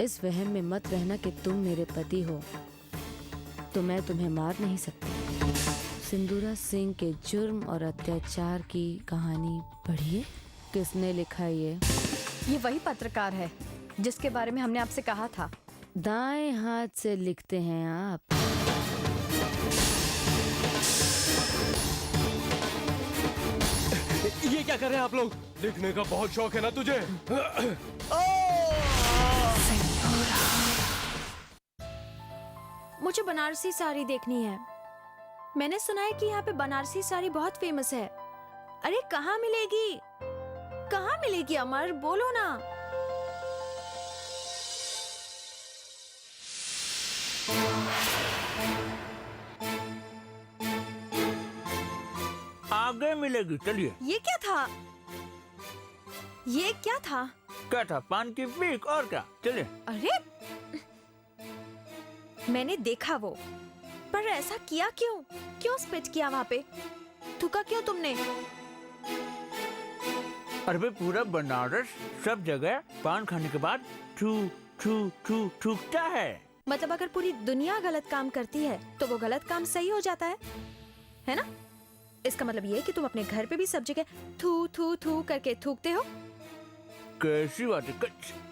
इस वहम में मत रहना कि तुम मेरे पति हो तो मैं तुम्हें मार नहीं सकती। सिंदूरा सिंह के जुर्म और अत्याचार की कहानी पढ़िए। किसने लिखा ये वही पत्रकार है जिसके बारे में हमने आपसे कहा था। दाएं हाथ से लिखते हैं आप। ये क्या कर रहे हैं आप लोग? लिखने का बहुत शौक है ना तुझे? मुझे बनारसी साड़ी देखनी है। मैंने सुना है कि यहाँ पे बनारसी साड़ी बहुत फेमस है। अरे कहाँ मिलेगी? कहाँ मिलेगी अमर, बोलो ना। आगे मिलेगी, चलिए। ये क्या था? ये क्या था? क्या था? पान की पीक और क्या? चलिए। अरे मैंने देखा वो, पर ऐसा किया क्यों? क्यों स्पिट किया वहाँ पे? थूका क्यों तुमने? अरे भाई पूरा बनारस सब जगह पान खाने के बाद थू थू थू थूकता है। मतलब अगर पूरी दुनिया गलत काम करती है तो वो गलत काम सही हो जाता है ना? इसका मतलब ये है कि तुम अपने घर पे भी सब जगह थू थू थू करके थूकते हो। कैसी बातें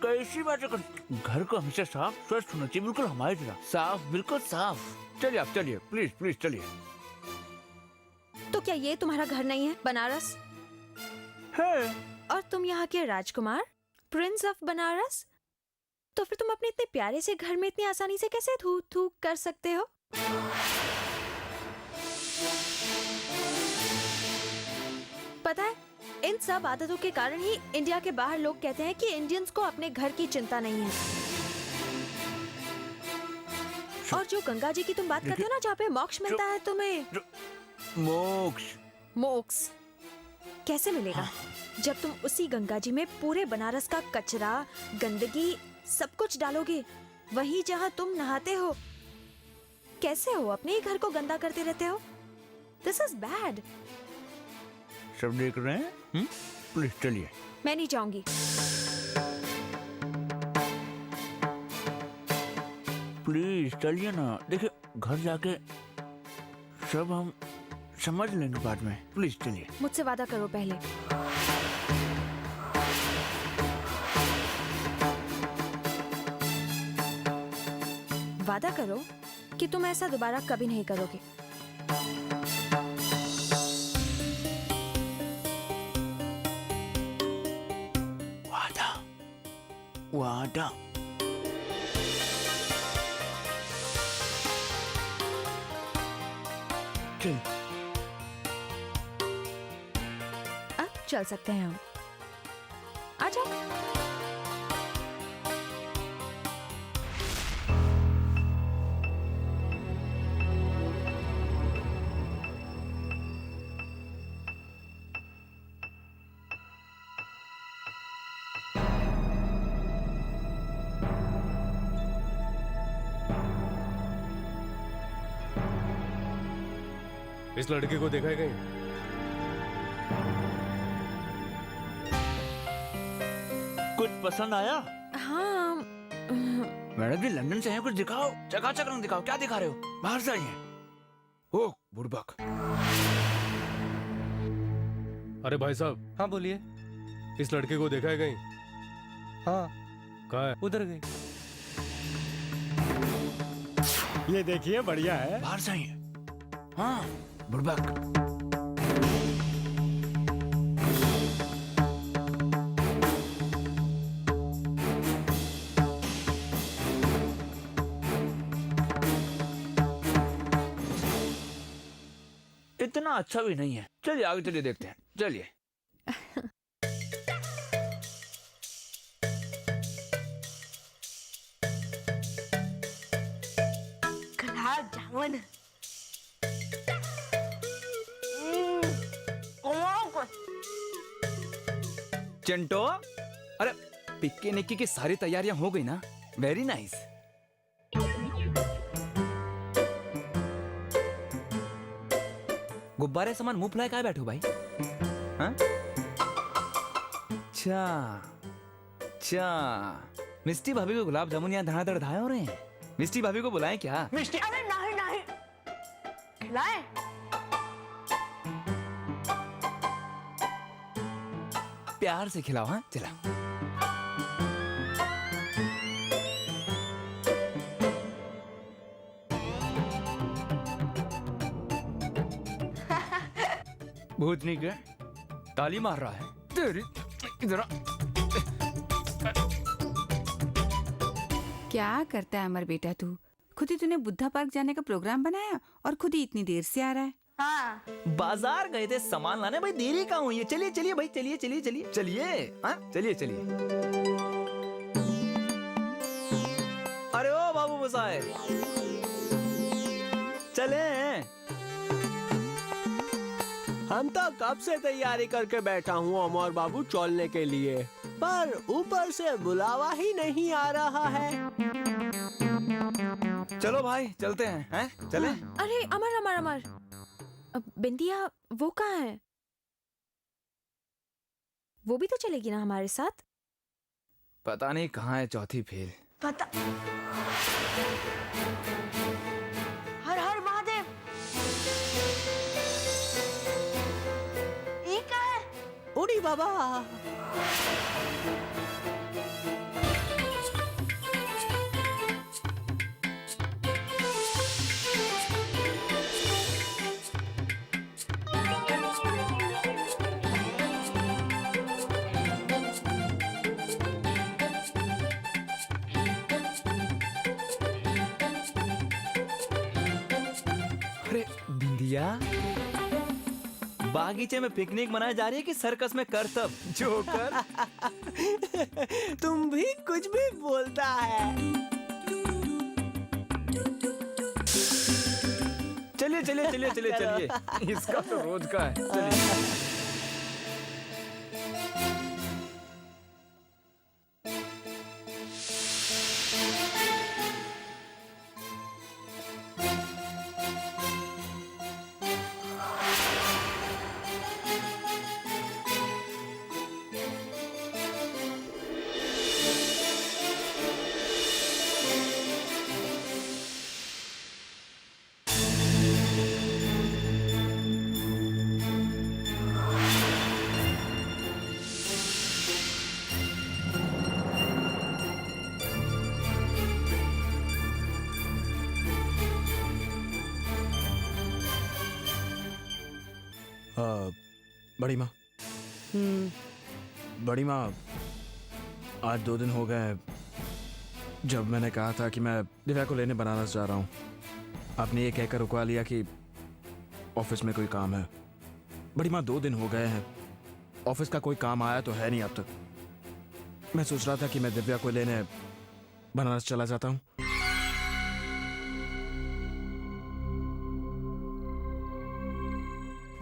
कैसी बातें कर। घर को हमेशा साफ स्वच्छ होना चाहिए, बिल्कुल हमारी तरह साफ, बिल्कुल साफ। चलिए आप चलिए, प्लीज प्लीज चलिए। तो क्या ये तुम्हारा घर नहीं है बनारस? है। और तुम यहाँ के राजकुमार, प्रिंस ऑफ बनारस? तो फिर तुम अपने इतने प्यारे से घर में इतनी आसानी से कैसे थू थू कर सकते हो? पता है, इन सब आदतों के कारण ही इंडिया के बाहर लोग कहते हैं कि इंडियंस को अपने घर की चिंता नहीं है। और जो गंगा जी की तुम बात करते हो ना, जहाँ पे मोक्ष मिलता है तुम्हें। मोक्ष? मोक्ष कैसे मिलेगा जब तुम उसी गंगा जी में पूरे बनारस का कचरा, गंदगी सब कुछ डालोगे, वहीं जहाँ तुम नहाते हो। कैसे हो अपने ही घर को गंदा करते रहते हो? This is bad. सब देख रहे हैं। प्लीज चलिए। मैं नहीं जाऊंगी। प्लीज चलिए ना। देखिए घर जाके सब हम समझ लेंगे बाद में। प्लीज चलिए। मुझसे वादा करो पहले। वादा करो कि तुम ऐसा दोबारा कभी नहीं करोगे। वादा वादा। चल। अब चल सकते हैं हम। आ जाओ। इस लड़के को देखा है कहीं? कुछ पसंद आया? हाँ। मैडम जी लंदन से हैं, कुछ दिखाओ। चकाचक रंग दिखाओ। क्या दिखा रहे हो? बाहर से आई हैं। ओह बुड़बक। अरे भाई साहब। हाँ बोलिए। इस लड़के को देखा है कहीं? हाँ कहाँ है? उधर गई। ये देखिए बढ़िया है। बाहर से आई हैं। हाँ बुड़बक। इतना अच्छा भी नहीं है। चलिए आगे चलिए देखते हैं। चलिए। गुलाब जामुन। चिंटो, अरे पिक्के निक्की की सारी तैयारियां हो गई ना? Very nice. गुब्बारे सामान मुंह फुलाए कहाँ बैठे हो भाई? हाँ? अच्छा अच्छा, मिस्टी भाभी को गुलाब जामुन यहाँ धड़ाधड़ धाए हो रहे हैं। मिस्टी भाभी को बुलाएं क्या? मिस्टी, अरे नहीं नहीं, खिलाए। प्यार से खिलाओ। हाँ चला। भूतनी के ताली मार रहा है तेरी। इधर आ। क्या करता है अमर बेटा तू? खुद ही तूने बुद्धा पार्क जाने का प्रोग्राम बनाया और खुद ही इतनी देर से आ रहा है। हाँ, बाजार गए थे सामान लाने। भाई देरी कहाँ हुई है? चलिए चलिए भाई, चलिए चलिए चलिए चलिए। हाँ चलिए चलिए। अरे ओ बाबू बसाए, चले। हम तो कब से तैयारी करके बैठा हूँ अमर बाबू चलने के लिए, पर ऊपर से बुलावा ही नहीं आ रहा है। चलो भाई चलते हैं, चले। अरे अमर अमर अमर, बिंदिया वो कहाँ है? वो भी तो चलेगी ना हमारे साथ? पता नहीं कहाँ है चौथी फेल। पता। हर हर महादेव। ये क्या है? उड़ी बाबा। अरे बिंदिया, बागीचे में पिकनिक मनाई जा रही है कि सर्कस में करतब? जोकर। तुम भी कुछ भी बोलता है। चलिए चलिए चलिए चलिए चलिए। इसका तो रोज का है। चलिए। बड़ी माँ, बड़ी माँ, आज 2 दिन हो गए जब मैंने कहा था कि मैं दिव्या को लेने बनारस जा रहा हूँ। आपने ये कहकर रुकवा लिया कि ऑफिस में कोई काम है। बड़ी माँ 2 दिन हो गए हैं, ऑफिस का कोई काम आया तो है नहीं अब तक। मैं सोच रहा था कि मैं दिव्या को लेने बनारस चला जाता हूँ।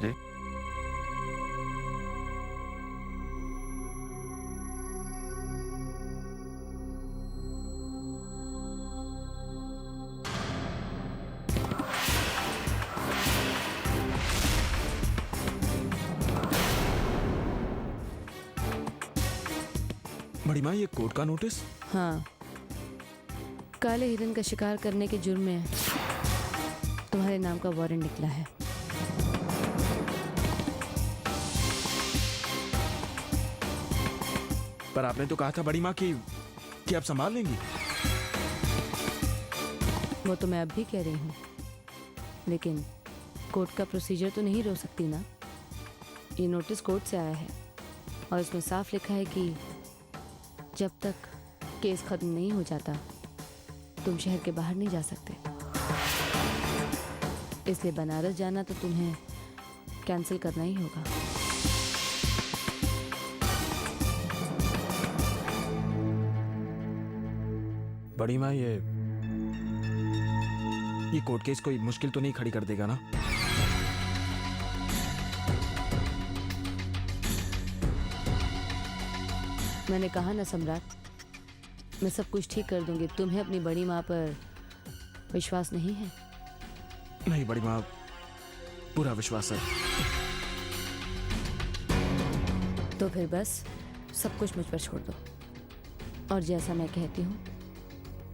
जी बड़ी माँ, ये कोर्ट का नोटिस? हाँ, काले हिरन का शिकार करने के जुर्म में तुम्हारे नाम का वारंट निकला है। पर आपने तो कहा था बड़ी माँ कि आप संभाल लेंगी। वो तो मैं अब भी कह रही हूँ, लेकिन कोर्ट का प्रोसीजर तो नहीं रोक सकती ना। ये नोटिस कोर्ट से आया है और इसमें साफ लिखा है कि जब तक केस खत्म नहीं हो जाता तुम शहर के बाहर नहीं जा सकते। इसलिए बनारस जाना तो तुम्हें कैंसिल करना ही होगा। बड़ी माँ, ये कोर्ट केस कोई मुश्किल तो नहीं खड़ी कर देगा ना? मैंने कहा ना सम्राट, मैं सब कुछ ठीक कर दूंगी। तुम्हें अपनी बड़ी माँ पर विश्वास नहीं है? नहीं बड़ी माँ, पूरा विश्वास है। तो फिर बस सब कुछ मुझ पर छोड़ दो। और जैसा मैं कहती हूँ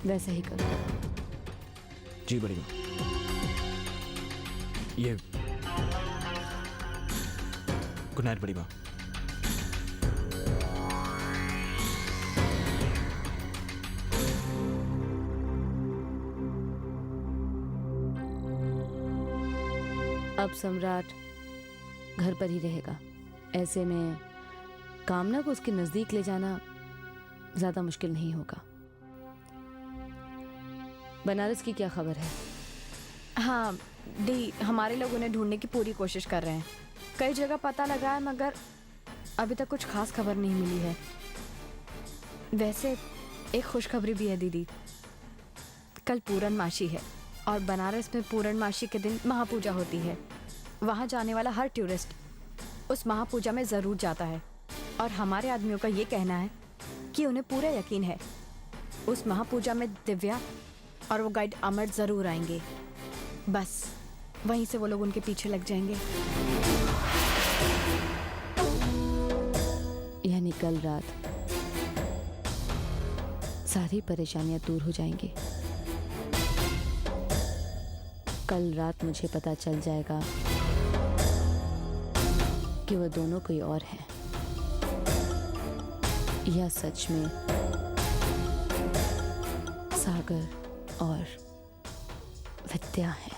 वैसा ही करो। जी बड़ी माँ। ये गुड नाइट बड़ी माँ। अब सम्राट घर पर ही रहेगा। ऐसे में कामना को उसके नजदीक ले जाना ज्यादा मुश्किल नहीं होगा। बनारस की क्या खबर है? हाँ दी, हमारे लोग उन्हें ढूंढने की पूरी कोशिश कर रहे हैं। कई जगह पता लगा है मगर अभी तक कुछ खास खबर नहीं मिली है। वैसे एक खुशखबरी भी है दीदी, कल पूर्णमासी है और बनारस में पूर्णमासी के दिन महापूजा होती है। वहाँ जाने वाला हर टूरिस्ट उस महापूजा में ज़रूर जाता है और हमारे आदमियों का ये कहना है कि उन्हें पूरा यकीन है उस महापूजा में दिव्या और वो गाइड अमर ज़रूर आएंगे। बस वहीं से वो लोग उनके पीछे लग जाएंगे। यानी कल रात सारी परेशानियां दूर हो जाएंगी। कल रात मुझे पता चल जाएगा कि वो दोनों कोई और हैं या सच में सागर और विद्या है।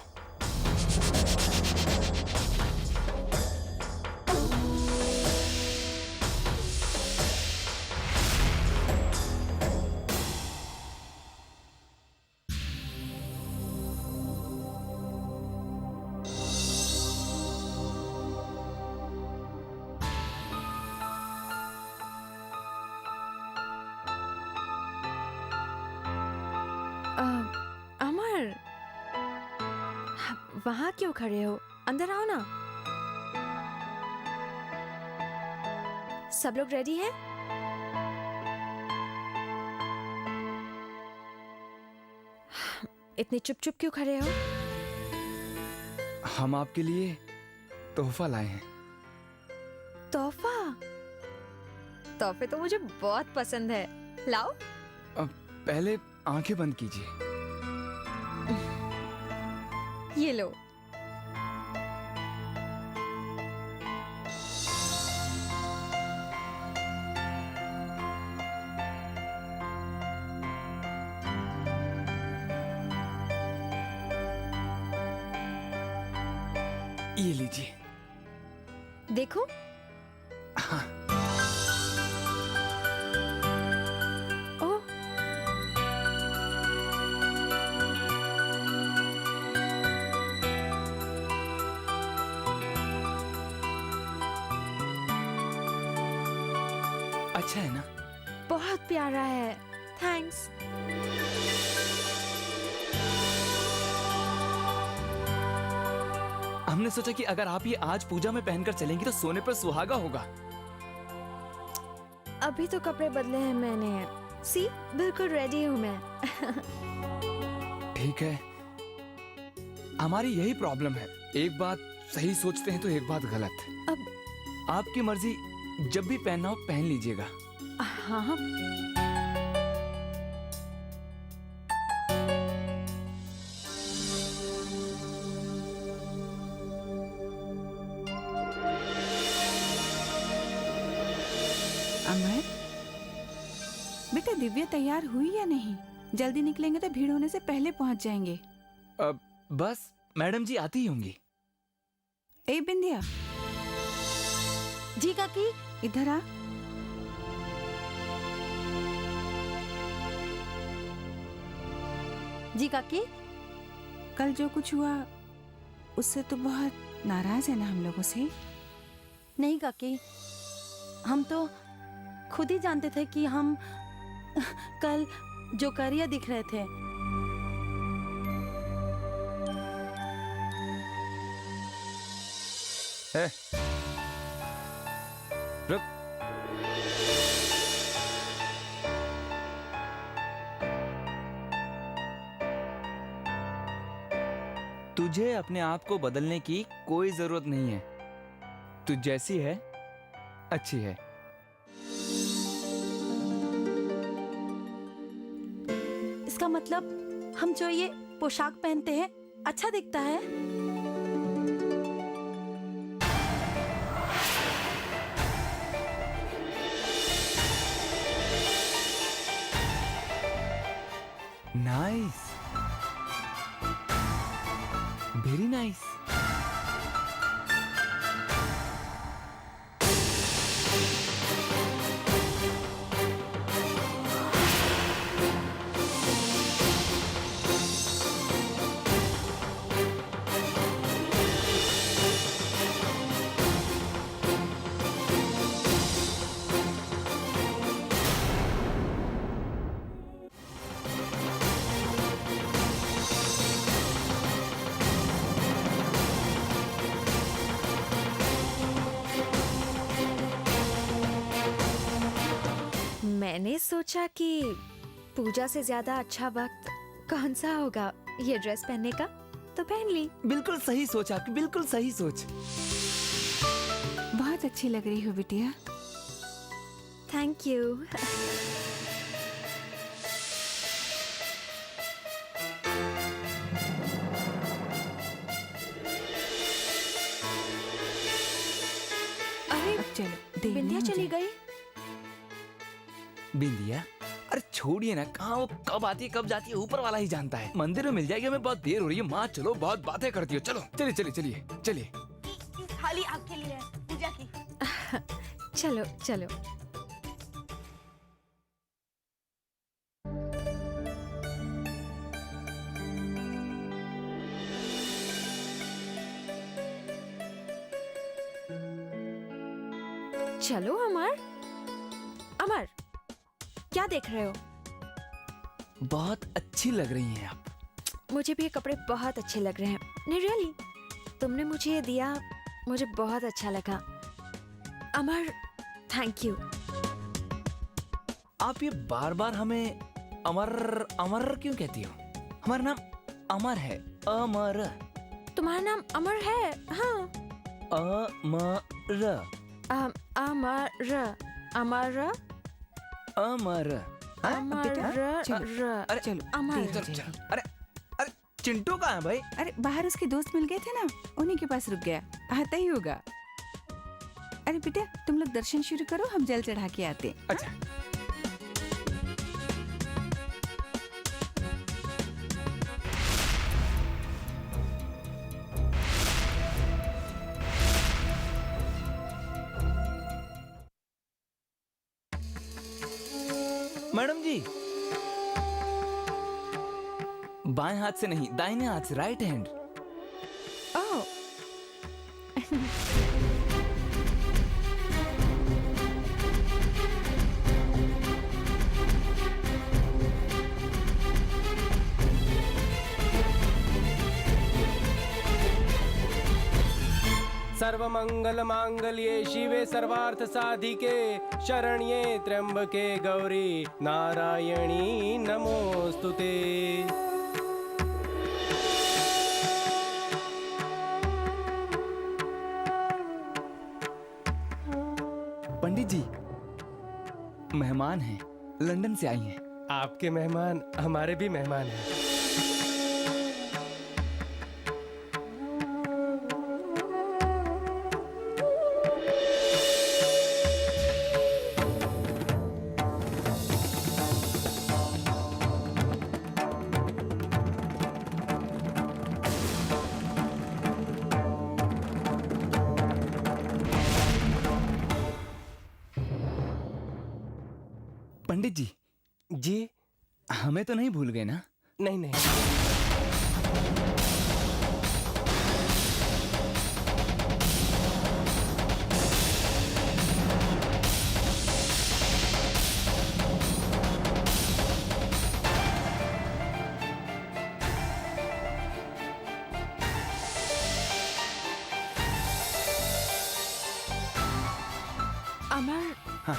अमर, वहाँ क्यों खड़े हो? अंदर आओ ना। सब लोग रेडी हैं? इतने चुप चुप क्यों खड़े हो? हम आपके लिए तोहफा लाए हैं। तोहफा? तोहफे तो मुझे बहुत पसंद है। लाओ। पहले आंखें बंद कीजिए। ये लो। ये लीजिए। देखो। हाँ। ओह, अच्छा है ना? बहुत प्यारा है। थैंक्स। हमने सोचा कि अगर आप ये आज पूजा में पहनकर चलेंगी तो सोने पर सुहागा होगा। अभी तो कपड़े बदले हैं मैंने। सी, बिल्कुल रेडी हूँ मैं। ठीक है, हमारी यही प्रॉब्लम है। एक बात सही सोचते हैं तो एक बात गलत। अब आपकी मर्जी, जब भी पहनना हो पहन लीजिएगा। हाँ, अमर, बेटा दिव्या तैयार हुई या नहीं? जल्दी निकलेंगे तो भीड़ होने से पहले पहुंच जाएंगे। बस मैडम जी आती ही होंगी। ए बिंदिया, जी काकी। इधर आ। जी काकी। कल जो कुछ हुआ उससे तो बहुत नाराज है ना हम लोगों से? नहीं काकी, हम तो खुद ही जानते थे कि हम कल जोकरिया दिख रहे थे। रुक। तुझे अपने आप को बदलने की कोई जरूरत नहीं है। तू जैसी है अच्छी है। इसका मतलब हम जो ये पोशाक पहनते हैं अच्छा दिखता है। Nice, very nice. मैंने सोचा कि पूजा से ज्यादा अच्छा वक्त कौन सा होगा ये ड्रेस पहनने का, तो पहन ली। बिल्कुल सही सोच आपकी, बिल्कुल सही सोच। बहुत अच्छी लग रही हो बिटिया। Thank you. अरे अब चलो, देर बिंदिया नहीं हो चली जाए। गई। बिंदिया? अरे छोड़िए ना, कहाँ वो कब आती है कब जाती है ऊपर वाला ही जानता है। मंदिर में मिल जाएगी, हमें बहुत देर हो रही है। माँ चलो, बहुत बातें करती हो। चलो चलिए चलिए चलिए चलिए। खाली आपके लिए है पूजा की। चलो चलो। चलो अमर, अमर क्या देख रहे हो? बहुत अच्छी लग रही हैं आप। मुझे भी ये कपड़े बहुत अच्छे लग रहे हैं। नहीं रियली, तुमने मुझे ये दिया, मुझे बहुत अच्छा लगा। अमर थैंक यू। आप ये बार बार हमें अमर अमर क्यों कहती हो? हमारा नाम अमर है, अमर। तुम्हारा नाम अमर है? हाँ। अमर अमर अमर अमर। अमर अरे चलो, अमर। देर हो चल, जाएगी। चल। अरे अरे चिंटू कहाँ है भाई? अरे बाहर उसके दोस्त मिल गए थे ना, उन्हीं के पास रुक गया, आता ही होगा। अरे बेटा तुम लोग दर्शन शुरू करो, हम जल चढ़ा के आते हैं। अच्छा। मैडम जी, बाएं हाथ से नहीं, दाहिने हाथ से, राइट हैंड। ओह सर्वमंगल मांगल्ये शिवे सर्वार्थ साधिके शरण्ये त्र्यंबके गौरी नारायणी नमोस्तुते। पंडित जी मेहमान हैं, लंदन से आई हैं। आपके मेहमान हमारे भी मेहमान हैं। पंडित जी, जी हमें तो नहीं भूल गए ना? नहीं नहीं। अमर। हाँ।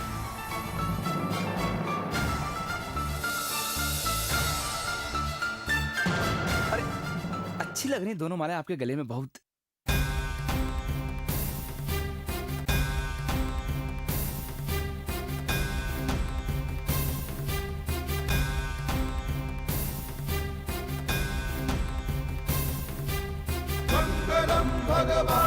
अरे अच्छी लग रही दोनों मालाएं आपके गले में बहुत। भगवान